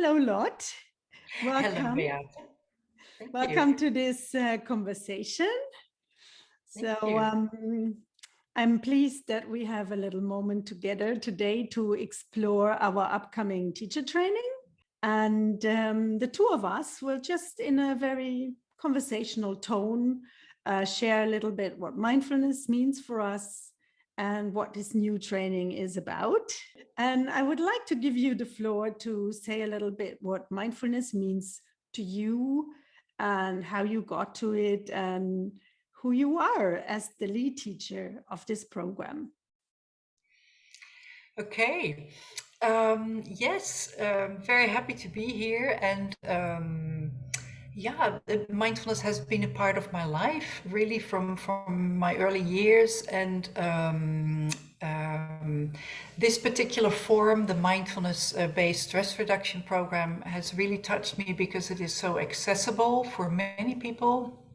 Hello, Lot. Hello, Welcome. Beate. Thank you. Welcome to this conversation. Thank So you. I'm pleased that we have a little moment together today to explore our upcoming teacher training. And the two of us will just in a very conversational tone share a little bit what mindfulness means for us and what this new training is about. And I would like to give you the floor to say a little bit what mindfulness means to you and how you got to it and who you are as the lead teacher of this program. Okay. Yes, very happy to be here. And yeah, mindfulness has been a part of my life, really, from my early years. And this particular form, the mindfulness-based stress reduction program, has really touched me because it is so accessible for many people.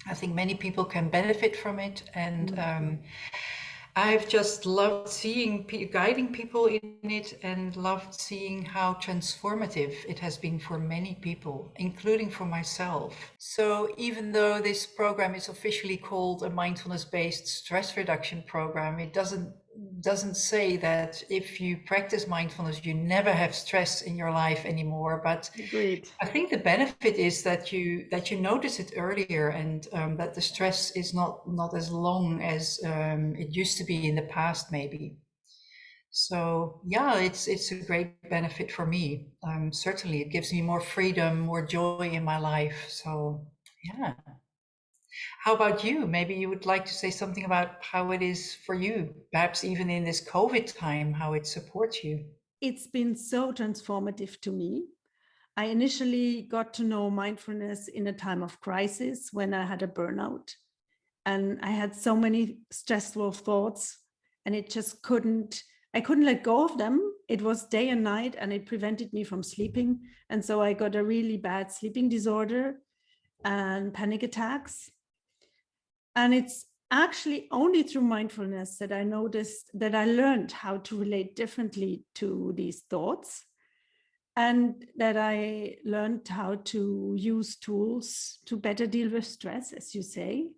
I think many people can benefit from it, and I've just loved guiding people in it, and loved seeing how transformative it has been for many people, including for myself. So even though this program is officially called a mindfulness-based stress reduction program, it doesn't say that if you practice mindfulness, you never have stress in your life anymore. But Agreed. I think the benefit is that you notice it earlier, and that the stress is not as long as it used to be in the past, maybe. So yeah, it's a great benefit for me. Certainly, it gives me more freedom, more joy in my life. So yeah. How about you? Maybe you would like to say something about how it is for you, perhaps even in this COVID time, how it supports you. It's been so transformative to me. I initially got to know mindfulness in a time of crisis when I had a burnout and I had so many stressful thoughts and I couldn't let go of them. It was day and night and it prevented me from sleeping. And so I got a really bad sleeping disorder and panic attacks. And it's actually only through mindfulness that I noticed that I learned how to relate differently to these thoughts, and that I learned how to use tools to better deal with stress, as you say.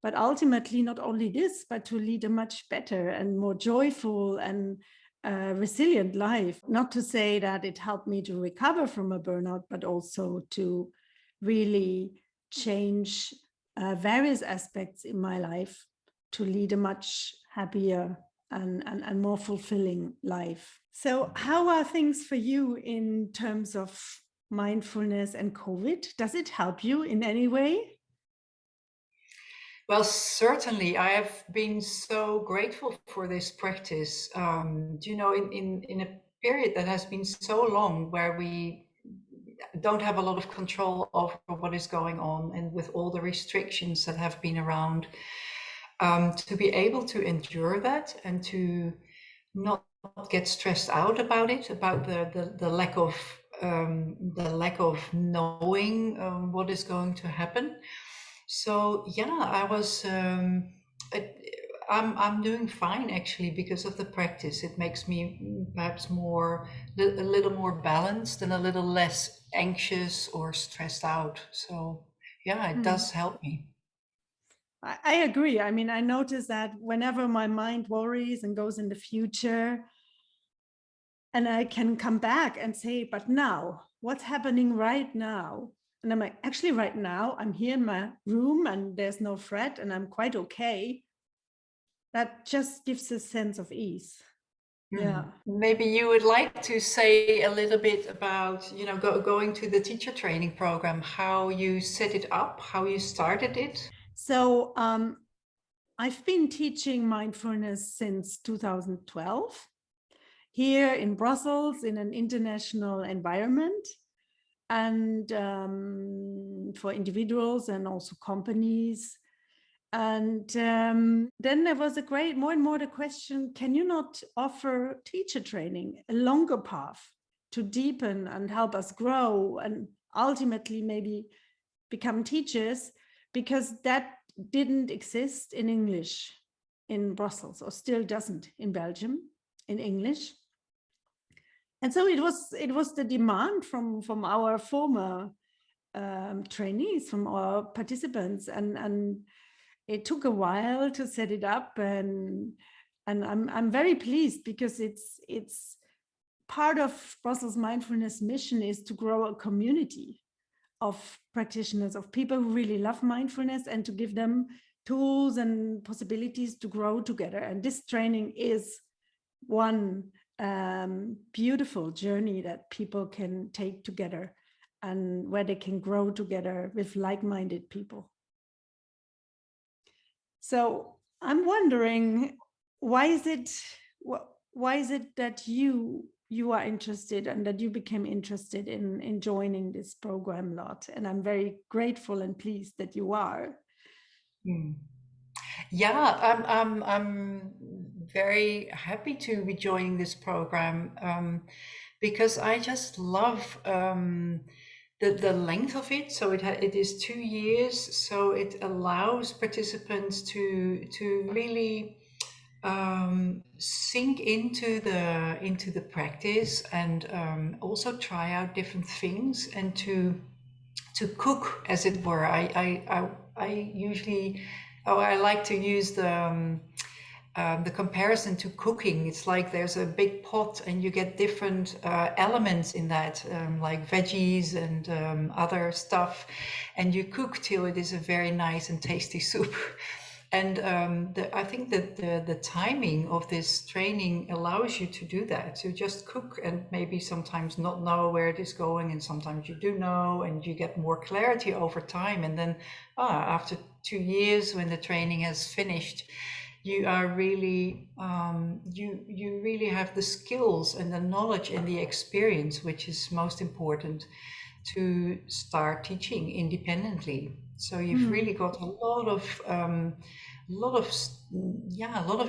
But ultimately, not only this, but to lead a much better and more joyful and resilient life. Not to say that it helped me to recover from a burnout, but also to really change various aspects in my life to lead a much happier and more fulfilling life. So how are things for you in terms of mindfulness and COVID? Does it help you in any way? Well, certainly, I have been so grateful for this practice. In a period that has been so long, where we don't have a lot of control over what is going on, and with all the restrictions that have been around, to be able to endure that and to not get stressed out about it, about the lack of knowing what is going to happen. So yeah, I'm doing fine actually because of the practice. It makes me perhaps a little more balanced and a little less anxious or stressed out. So yeah, it does help me. I agree. I mean, I notice that whenever my mind worries and goes in the future, and I can come back and say, but now, what's happening right now? And I'm like, actually, right now, I'm here in my room and there's no threat and I'm quite okay. That just gives a sense of ease. Yeah. Maybe you would like to say a little bit about, going to the teacher training program, how you set it up, how you started it. So I've been teaching mindfulness since 2012 here in Brussels in an international environment, and for individuals and also companies. And then there was more and more the question, can you not offer teacher training, a longer path to deepen and help us grow and ultimately maybe become teachers? Because that didn't exist in English in Brussels, or still doesn't in Belgium in English. And so it was the demand from our former trainees, from our participants, and it took a while to set it up, and I'm very pleased, because it's part of Brussels Mindfulness mission is to grow a community of practitioners, of people who really love mindfulness, and to give them tools and possibilities to grow together. And this training is one beautiful journey that people can take together, and where they can grow together with like-minded people. So I'm wondering, why is it that you are interested, and that you became interested in joining this program, Lot? And I'm very grateful and pleased that you are. Yeah, I'm very happy to be joining this program, because I just love the length of it. So it is 2 years, so it allows participants to really sink into the practice, and also try out different things, and to cook, as it were. I usually, I like to use the comparison to cooking. It's like there's a big pot, and you get different elements in that, like veggies and other stuff, and you cook till it is a very nice and tasty soup. And I think that the timing of this training allows you to do that, to just cook, and maybe sometimes not know where it is going, and sometimes you do know, and you get more clarity over time. And then after 2 years, when the training has finished, you are really, you really have the skills and the knowledge and the experience, which is most important, to start teaching independently. So you've really got a lot of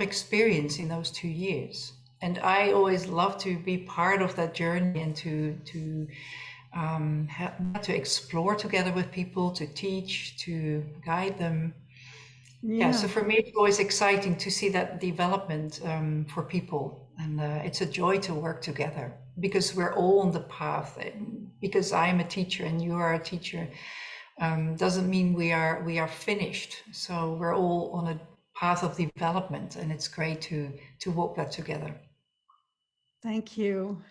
experience in those 2 years. And I always love to be part of that journey, and to explore together with people, to teach, to guide them. Yeah, so for me, it's always exciting to see that development for people, and it's a joy to work together, because we're all on the path. And because I'm a teacher and you are a teacher, doesn't mean we are finished. So we're all on a path of development, and it's great to walk that together. Thank you.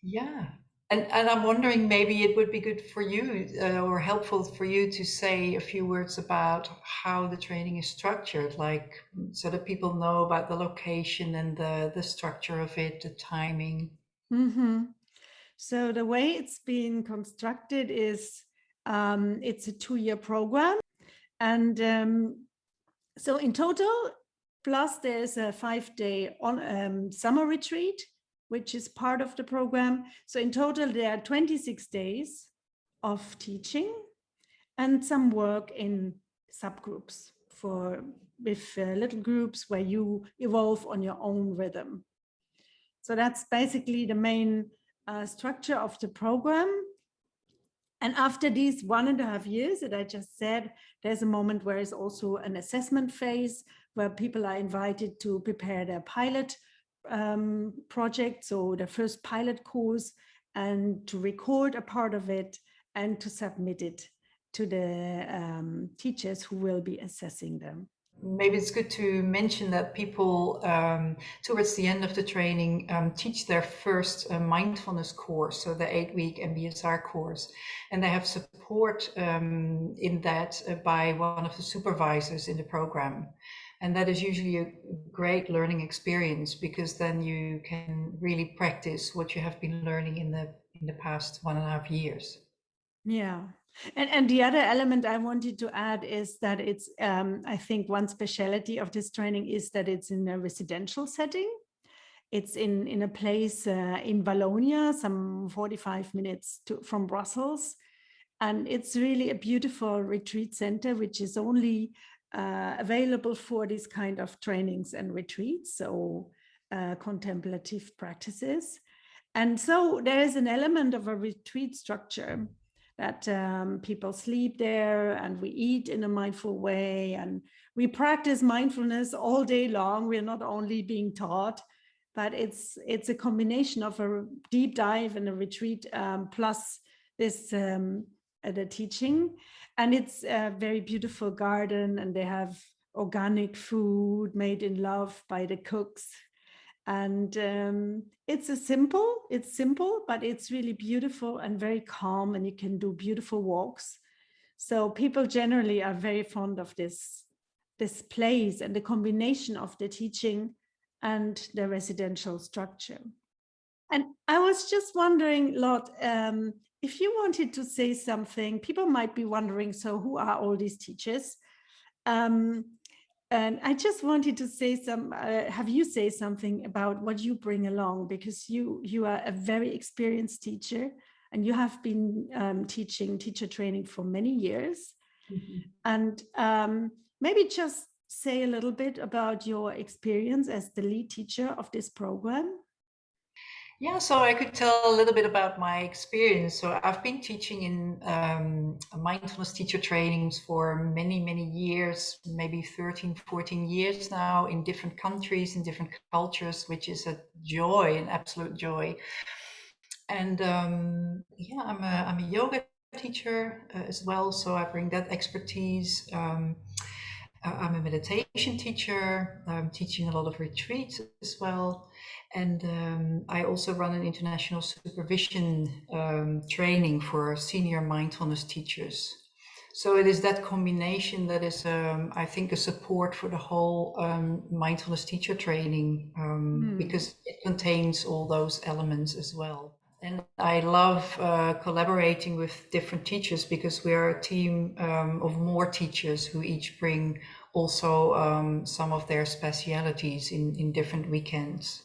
Yeah. And I'm wondering, maybe it would be good for you, or helpful for you, to say a few words about how the training is structured, like, so that people know about the location and the structure of it, the timing. So the way it's been constructed is, it's a 2-year program, and so in total, plus there's a 5-day summer retreat, which is part of the program. So in total, there are 26 days of teaching, and some work in subgroups with little groups where you evolve on your own rhythm. So that's basically the main structure of the program. And after these 1.5 years that I just said, there's a moment where it's also an assessment phase, where people are invited to prepare their pilot project, so the first pilot course, and to record a part of it, and to submit it to the teachers who will be assessing them. Maybe it's good to mention that people, towards the end of the training, teach their first mindfulness course, so the 8-week MBSR course, and they have support in that by one of the supervisors in the program. And that is usually a great learning experience, because then you can really practice what you have been learning in the past 1.5 years. Yeah. And the other element I wanted to add is that it's, I think one specialty of this training is that it's in a residential setting. It's in a place in Wallonia, some 45 minutes from Brussels. And it's really a beautiful retreat center, which is only available for this kind of trainings and retreats, so contemplative practices. And so there is an element of a retreat structure, that people sleep there, and we eat in a mindful way, and we practice mindfulness all day long. We're not only being taught, but it's a combination of a deep dive and a retreat plus this the teaching, and it's a very beautiful garden, and they have organic food made in love by the cooks, and it's simple, but it's really beautiful and very calm, and you can do beautiful walks. So people generally are very fond of this place and the combination of the teaching and the residential structure. And I was just wondering, Lot, if you wanted to say something. People might be wondering, so who are all these teachers? And I just wanted to say have you say something about what you bring along, because you are a very experienced teacher, and you have been teaching teacher training for many years. Mm-hmm. And maybe just say a little bit about your experience as the lead teacher of this program. Yeah, so I could tell a little bit about my experience. So I've been teaching in mindfulness teacher trainings for many, many years, maybe 13, 14 years now, in different countries, in different cultures, which is a joy, an absolute joy. And yeah, I'm a yoga teacher as well, so I bring that expertise. I'm a meditation teacher. I'm teaching a lot of retreats as well. And I also run an international supervision training for senior mindfulness teachers. So it is that combination that is, I think, a support for the whole mindfulness teacher training, because it contains all those elements as well. And I love collaborating with different teachers, because we are a team of more teachers who each bring also some of their specialities in different weekends.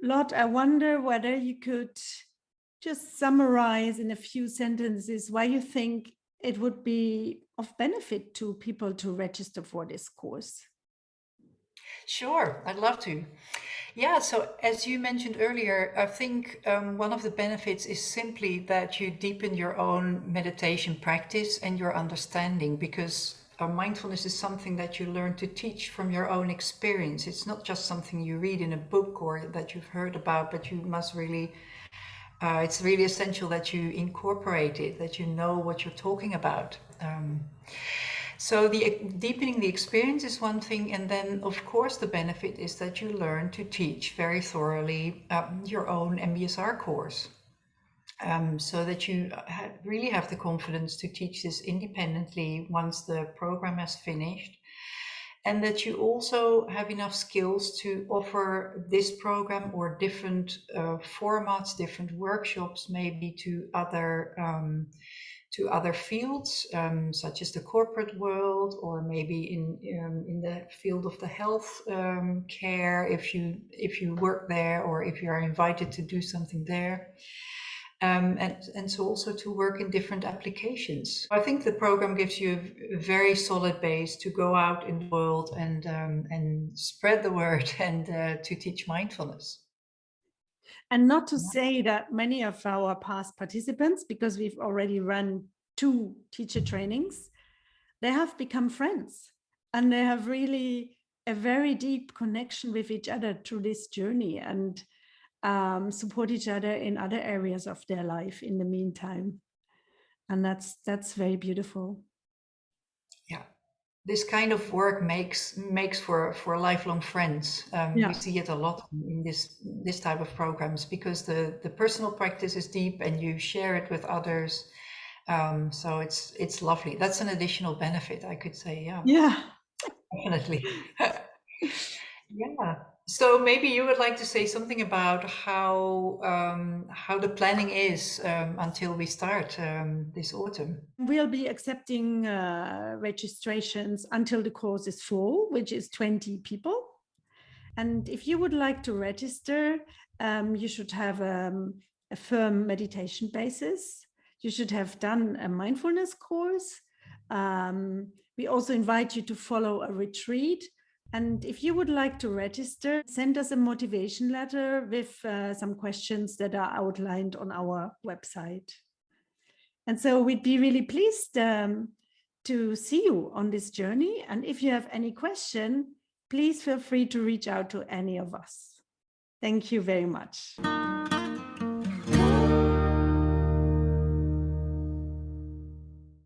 Lot, I wonder whether you could just summarize in a few sentences why you think it would be of benefit to people to register for this course. Sure, I'd love to. Yeah, so as you mentioned earlier, I think one of the benefits is simply that you deepen your own meditation practice and your understanding, because mindfulness is something that you learn to teach from your own experience. It's not just something you read in a book or that you've heard about, but you must really, it's really essential that you incorporate it, that you know what you're talking about. So deepening the experience is one thing, and then of course the benefit is that you learn to teach very thoroughly your own MBSR course, so that you really have the confidence to teach this independently once the program has finished, and that you also have enough skills to offer this program or different formats, different workshops, maybe to other fields, such as the corporate world, or maybe in the field of the health care, if you work there, or if you are invited to do something there, and so also to work in different applications. I think the program gives you a very solid base to go out in the world and spread the word and to teach mindfulness. And not to say that many of our past participants, because we've already run 2 teacher trainings, they have become friends, and they have really a very deep connection with each other through this journey, and support each other in other areas of their life in the meantime. And that's very beautiful. Yeah. This kind of work makes for lifelong friends. We see it a lot in this type of programs, because the personal practice is deep and you share it with others. So it's lovely. That's an additional benefit, I could say. Yeah, definitely. Yeah. So maybe you would like to say something about how the planning is until we start this autumn. We'll be accepting registrations until the course is full, which is 20 people. And if you would like to register, you should have a firm meditation basis. You should have done a mindfulness course. We also invite you to follow a retreat. And if you would like to register, send us a motivation letter with some questions that are outlined on our website. And so we'd be really pleased to see you on this journey. And if you have any question, please feel free to reach out to any of us. Thank you very much.